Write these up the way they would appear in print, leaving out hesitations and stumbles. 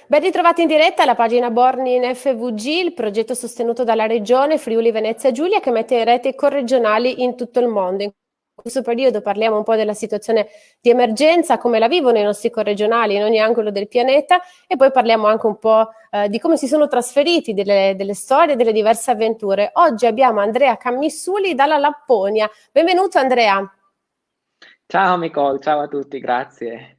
Ben ritrovati in diretta alla pagina Born in FVG, il progetto sostenuto dalla Regione Friuli Venezia Giulia che mette in rete i corregionali in tutto il mondo. In questo periodo parliamo un po' della situazione di emergenza, come la vivono i nostri corregionali in ogni angolo del pianeta e poi parliamo anche un po' di come si sono trasferiti, delle storie, delle diverse avventure. Oggi abbiamo Andrea Cammissuli dalla Lapponia. Benvenuto Andrea. Ciao Nicole, ciao a tutti, grazie.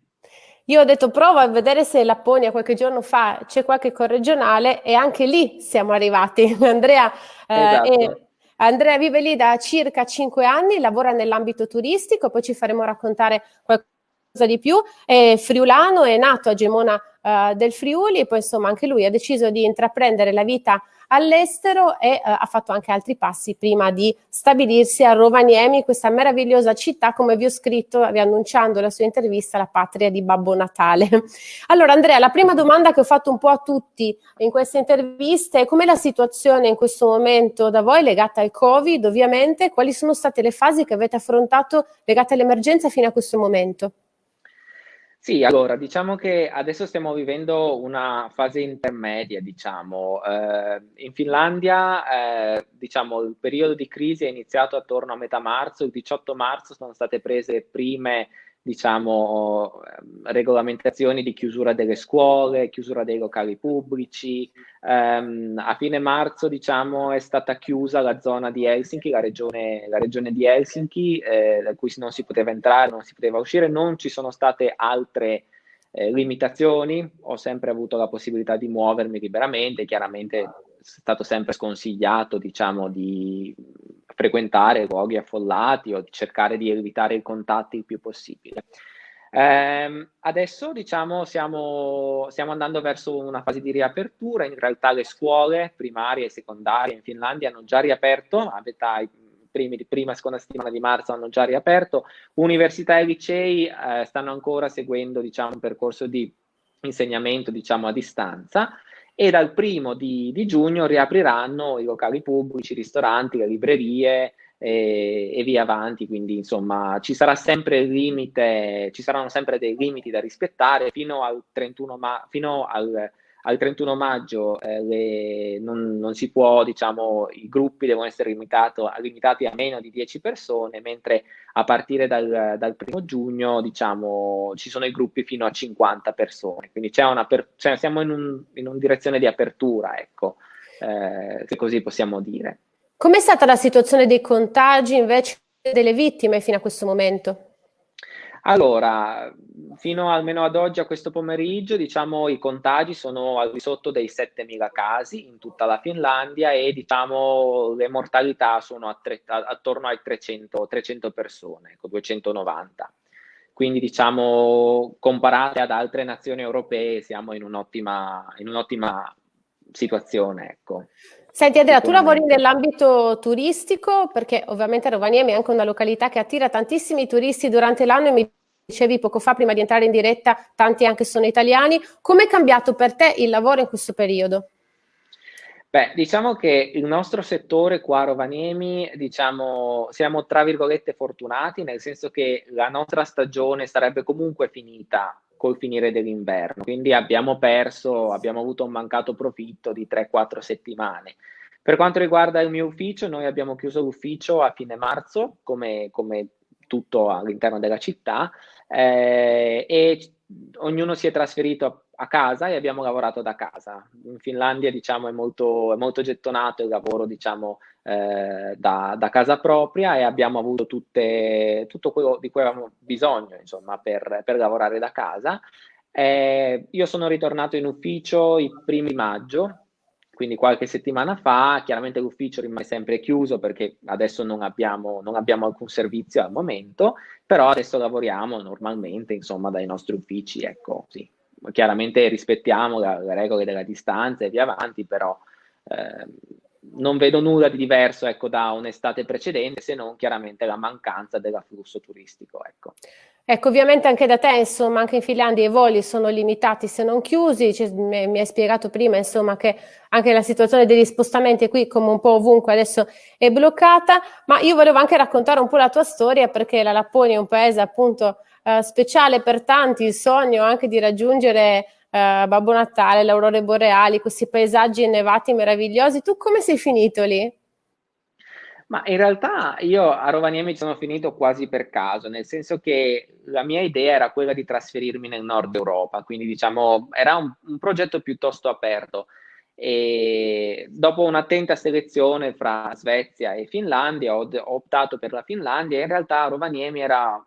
Io ho detto prova a vedere se in Lapponia qualche giorno fa c'è qualche corregionale e anche lì siamo arrivati. Esatto. Andrea vive lì da circa 5 anni, lavora nell'ambito turistico, poi ci faremo raccontare qualcosa di più. È friulano, è nato a Gemona del Friuli e poi insomma anche lui ha deciso di intraprendere la vita all'estero e ha fatto anche altri passi prima di stabilirsi a Rovaniemi, questa meravigliosa città, come vi ho scritto riannunciando la sua intervista, la patria di Babbo Natale. Allora Andrea, la prima domanda che ho fatto un po' a tutti in queste interviste è: com'è la situazione in questo momento da voi legata al Covid, ovviamente? Quali sono state le fasi che avete affrontato legate all'emergenza fino a questo momento? Sì, allora, diciamo che adesso stiamo vivendo una fase intermedia, diciamo. In Finlandia, diciamo, il periodo di crisi è iniziato attorno a metà marzo. Il 18 marzo sono state prese le prime, diciamo, regolamentazioni di chiusura delle scuole, chiusura dei locali pubblici. A fine marzo, diciamo, è stata chiusa la zona di Helsinki, la regione di Helsinki, da cui non si poteva entrare, non si poteva uscire, non ci sono state altre limitazioni, ho sempre avuto la possibilità di muovermi liberamente, chiaramente è stato sempre sconsigliato, diciamo, di frequentare luoghi affollati o di cercare di evitare i contatti il più possibile. Adesso diciamo stiamo andando verso una fase di riapertura. In realtà le scuole primarie e secondarie in Finlandia hanno già riaperto, a metà, prima e seconda settimana di marzo hanno già riaperto. Università e licei stanno ancora seguendo, diciamo, un percorso di insegnamento, diciamo, a distanza, e dal 1° di giugno riapriranno i locali pubblici, i ristoranti, le librerie e via avanti. Quindi insomma ci sarà sempre il limite, ci saranno sempre dei limiti da rispettare fino al 31 maggio. Non si può, diciamo, i gruppi devono essere limitati a meno di 10 persone, mentre a partire dal 1° giugno, diciamo, ci sono i gruppi fino a 50 persone, quindi siamo in una direzione di apertura, ecco, se così possiamo dire. Com'è stata la situazione dei contagi invece delle vittime fino a questo momento? Allora, fino almeno ad oggi, a questo pomeriggio, diciamo, i contagi sono al di sotto dei 7.000 casi in tutta la Finlandia e, diciamo, le mortalità sono attorno ai 300 persone, ecco, 290. Quindi, diciamo, comparate ad altre nazioni europee, siamo in un'ottima situazione, ecco, Senti Andrea, tu lavori sicuramente. nell'ambito turistico perché ovviamente Rovaniemi è anche una località che attira tantissimi turisti durante l'anno e mi dicevi poco fa prima di entrare in diretta, tanti anche sono italiani. Come è cambiato per te il lavoro in questo periodo? Beh, diciamo che il nostro settore qua a Rovaniemi, diciamo, siamo tra virgolette fortunati, nel senso che la nostra stagione sarebbe comunque finita col finire dell'inverno, quindi abbiamo avuto un mancato profitto di 3-4 settimane. Per quanto riguarda il mio ufficio, noi abbiamo chiuso l'ufficio a fine marzo, come tutto all'interno della città, e ognuno si è trasferito a casa e abbiamo lavorato da casa. In Finlandia, diciamo, è molto gettonato il lavoro, diciamo, da casa propria, e abbiamo avuto tutto quello di cui avevamo bisogno, insomma, per lavorare da casa. Io sono ritornato in ufficio i primi di maggio, quindi qualche settimana fa. Chiaramente l'ufficio rimane sempre chiuso perché adesso non abbiamo alcun servizio al momento, però adesso lavoriamo normalmente, insomma, dai nostri uffici, ecco, sì. Chiaramente rispettiamo le regole della distanza e via avanti, però eh, non vedo nulla di diverso, ecco, da un'estate precedente, se non chiaramente la mancanza dell'afflusso turistico, ecco. Ecco, ovviamente anche da te, insomma, anche in Finlandia i voli sono limitati se non chiusi. Mi hai spiegato prima, insomma, che anche la situazione degli spostamenti qui, come un po' ovunque, adesso è bloccata. Ma io volevo anche raccontare un po' la tua storia, perché la Lapponia è un paese appunto speciale per tanti, il sogno anche di raggiungere Babbo Natale, le aurore boreali, questi paesaggi innevati meravigliosi. Tu come sei finito lì? Ma in realtà io a Rovaniemi ci sono finito quasi per caso, nel senso che la mia idea era quella di trasferirmi nel nord Europa, quindi diciamo era un progetto piuttosto aperto. E dopo un'attenta selezione fra Svezia e Finlandia ho optato per la Finlandia e in realtà Rovaniemi era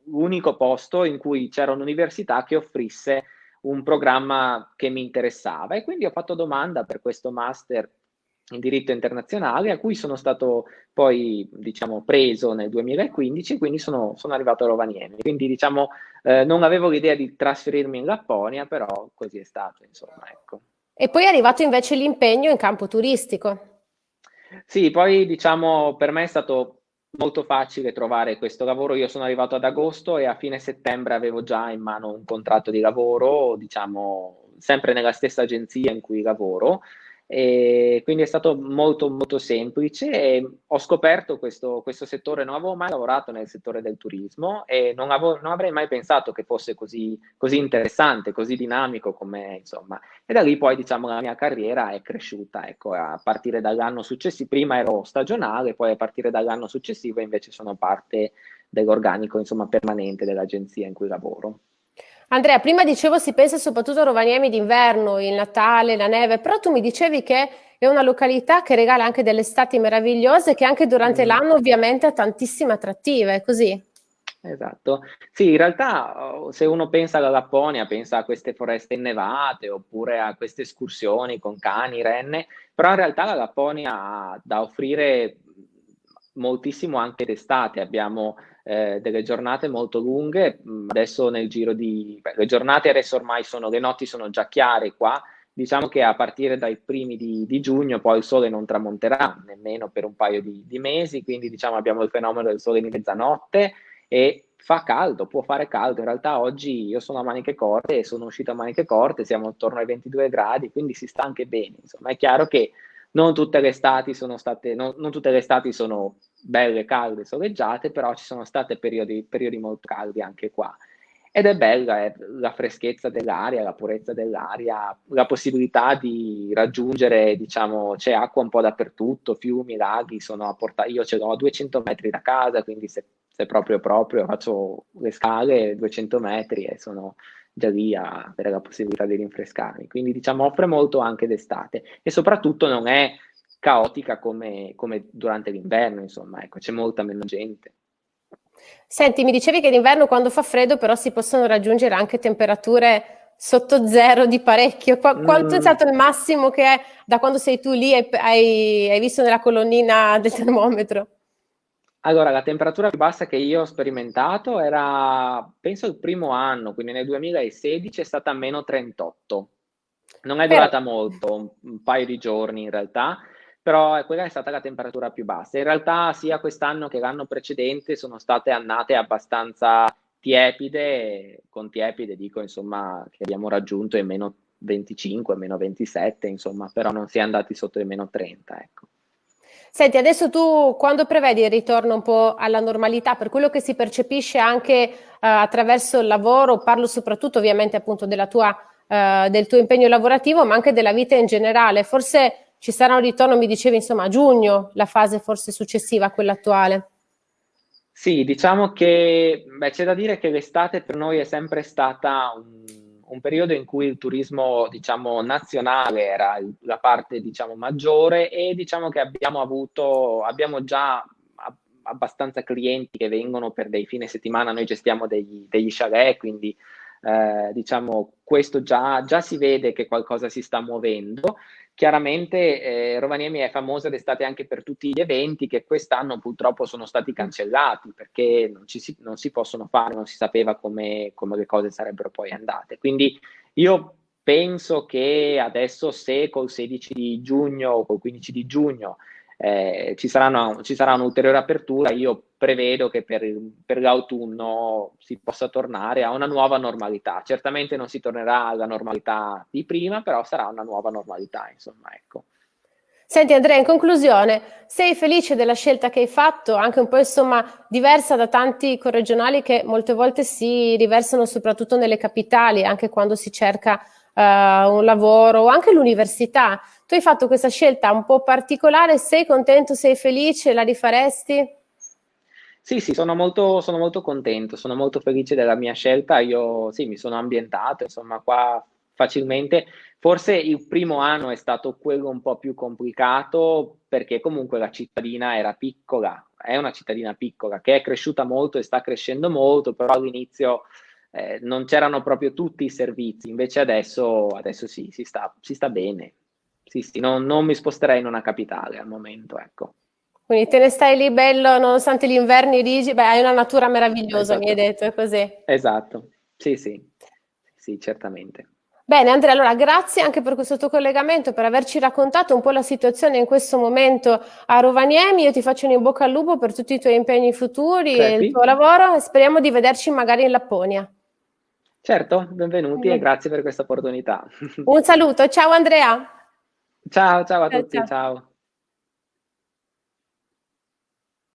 l'unico posto in cui c'era un'università che offrisse un programma che mi interessava e quindi ho fatto domanda per questo master in diritto internazionale a cui sono stato poi diciamo preso nel 2015 e quindi sono arrivato a Rovaniemi. Quindi diciamo non avevo l'idea di trasferirmi in Lapponia, però così è stato, insomma, ecco. E poi è arrivato invece l'impegno in campo turistico. Sì, poi diciamo per me è stato molto facile trovare questo lavoro. Io sono arrivato ad agosto e a fine settembre avevo già in mano un contratto di lavoro, diciamo, sempre nella stessa agenzia in cui lavoro. E quindi è stato molto molto semplice e ho scoperto questo settore, non avevo mai lavorato nel settore del turismo e non avrei mai pensato che fosse così interessante, così dinamico come insomma. E da lì poi diciamo la mia carriera è cresciuta, ecco, a partire dall'anno successivo, prima ero stagionale, poi a partire dall'anno successivo invece sono parte dell'organico, insomma, permanente dell'agenzia in cui lavoro. Andrea, prima dicevo si pensa soprattutto a Rovaniemi d'inverno, il Natale, la neve, però tu mi dicevi che è una località che regala anche delle estati meravigliose che anche durante Mm. l'anno ovviamente ha tantissime attrattive, è così? Esatto. Sì, in realtà se uno pensa alla Lapponia, pensa a queste foreste innevate oppure a queste escursioni con cani, renne, però in realtà la Lapponia ha da offrire moltissimo anche d'estate. Abbiamo delle giornate molto lunghe, adesso nel giro le giornate adesso ormai le notti sono già chiare qua, diciamo che a partire dai primi di giugno poi il sole non tramonterà nemmeno per un paio di mesi, quindi diciamo abbiamo il fenomeno del sole di mezzanotte e fa caldo, può fare caldo. In realtà oggi io sono a maniche corte e sono uscito a maniche corte, siamo attorno ai 22 gradi, quindi si sta anche bene. Insomma, è chiaro che non tutte le estati sono state, non tutte le estati sono belle, calde, soleggiate, però ci sono state periodi molto caldi anche qua. Ed è bella la freschezza dell'aria, la purezza dell'aria, la possibilità di raggiungere, diciamo, c'è acqua un po' dappertutto, fiumi, laghi, sono a portata, io ce l'ho a 200 metri da casa, quindi se proprio faccio le scale 200 metri e sono già lì a avere la possibilità di rinfrescarmi. Quindi diciamo offre molto anche d'estate e soprattutto non è caotica come durante l'inverno, insomma, ecco, c'è molta meno gente. Senti, mi dicevi che d'inverno quando fa freddo però si possono raggiungere anche temperature sotto zero di parecchio. Quanto è Mm, stato il massimo che è da quando sei tu lì e hai visto nella colonnina del termometro? allora, la temperatura più bassa che io ho sperimentato era, penso, il primo anno, quindi nel 2016 è stata meno 38. Non è Però, durata molto, un paio di giorni in realtà, però quella è stata la temperatura più bassa. In realtà sia quest'anno che l'anno precedente sono state annate abbastanza tiepide, con tiepide dico insomma che abbiamo raggiunto i meno 25, meno 27, insomma, però non si è andati sotto i meno 30, ecco. senti, adesso tu quando prevedi il ritorno un po' alla normalità, per quello che si percepisce anche attraverso il lavoro, parlo soprattutto ovviamente appunto del tuo impegno lavorativo, ma anche della vita in generale. Forse ci sarà un ritorno, mi dicevi, insomma, a giugno, la fase forse successiva a quella attuale. Sì, diciamo che beh, c'è da dire che l'estate per noi è sempre stata un periodo in cui il turismo, diciamo, nazionale era la parte, diciamo, maggiore e diciamo che abbiamo già abbastanza clienti che vengono per dei fine settimana, noi gestiamo degli chalet, quindi diciamo questo già si vede che qualcosa si sta muovendo. Chiaramente Rovaniemi è famosa d'estate anche per tutti gli eventi che quest'anno purtroppo sono stati cancellati perché non si possono fare, non si sapeva come le cose sarebbero poi andate. Quindi io penso che adesso se col 16 di giugno o col 15 di giugno ci sarà un'ulteriore apertura, io prevedo che per l'autunno si possa tornare a una nuova normalità. Certamente non si tornerà alla normalità di prima, però sarà una nuova normalità, insomma, ecco. Senti Andrea, in conclusione, sei felice della scelta che hai fatto, anche un po' insomma diversa da tanti corregionali che molte volte si riversano soprattutto nelle capitali, anche quando si cerca un lavoro o anche l'università. Tu hai fatto questa scelta un po' particolare, sei contento, sei felice, la rifaresti? Sì, sì, sono molto contento, sono molto felice della mia scelta. Io sì, mi sono ambientato, insomma, qua facilmente. Forse il primo anno è stato quello un po' più complicato perché comunque la cittadina era piccola, è una cittadina piccola che è cresciuta molto e sta crescendo molto, però all'inizio non c'erano proprio tutti i servizi, invece adesso sì, si sta bene. Sì, sì, non mi sposterei in una capitale al momento, ecco. Quindi te ne stai lì bello, nonostante gli inverni rigidi, beh, hai una natura meravigliosa, mi hai Esatto, detto, è così. esatto. Sì, sì, sì, certamente. Bene, Andrea, allora grazie anche per questo tuo collegamento, per averci raccontato un po' la situazione in questo momento a Rovaniemi. Io ti faccio un in bocca al lupo per tutti i tuoi impegni futuri e il Crepi? tuo lavoro e speriamo di vederci magari in Lapponia. Certo, benvenuti e grazie per questa opportunità. Un saluto, ciao Andrea. Ciao, ciao a Ciao, tutti, ciao. ciao.